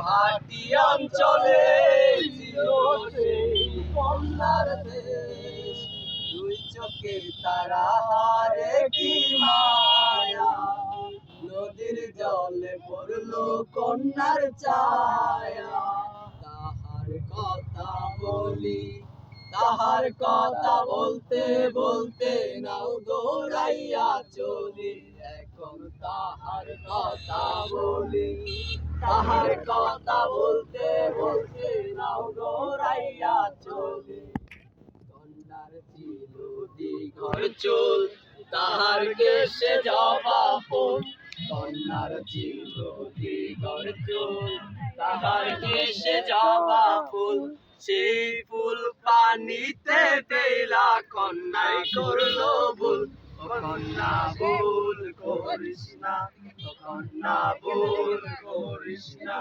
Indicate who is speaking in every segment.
Speaker 1: ভাটি অঞ্চলে ছিল সেই কন্যার দেশ। দুই চোখের তারা হারে কি মায়া, নদীর জলে পড়লো কন্যার ছায়া। তাহার কথা বলি, তাহার কথা বলতে বলতে নাও দৌড়াইয়া চলি। এখন তাহার কথা বলি, তাহার কথা বলতে বলতে নাও দৌড়াইয়া চলি। কন্যার ছিল দীঘল চুল, তাহার কেশে জবা ফুল। কন্যার ছিল দীঘল চুল, তাহার কেশে জবা ফুল। সেই ফুল পানিতে ফেলা কন্যাই করলো ভুল। ও কন্যা ভুল করিস না, ও কন্যা ভুল করিস না।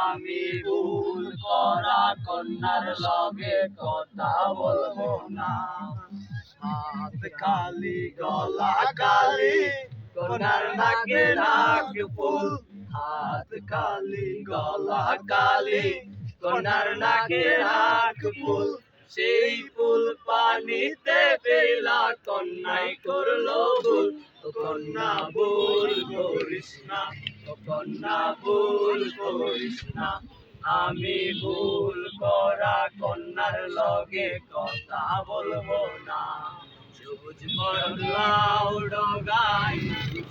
Speaker 1: আমি ভুল করা কন্যার লগে কথা বলবো না। হাত খালি গলা খালি, কন্যার নাকে নাক ফুল। হাত খালি গলা খালি, কন্যার নাকে নাক ফুল। সেই ফুল পানিতে ফেলা কন্যাই করলো ভুল। ও কন্যা ভুল করিস না, ও কন্যা ভুল করিস না। আমি ভুল করা কন্যার লগে কথা বলবো না। সবুজ লাউ ডগায়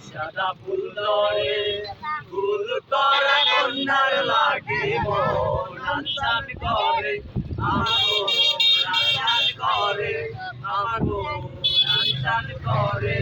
Speaker 1: সাদা ফুল ধরে, ভুল করা কন্যার লাগে মন আনসান করে। আমার মন আনসান করে, আমার মন আনসান করে।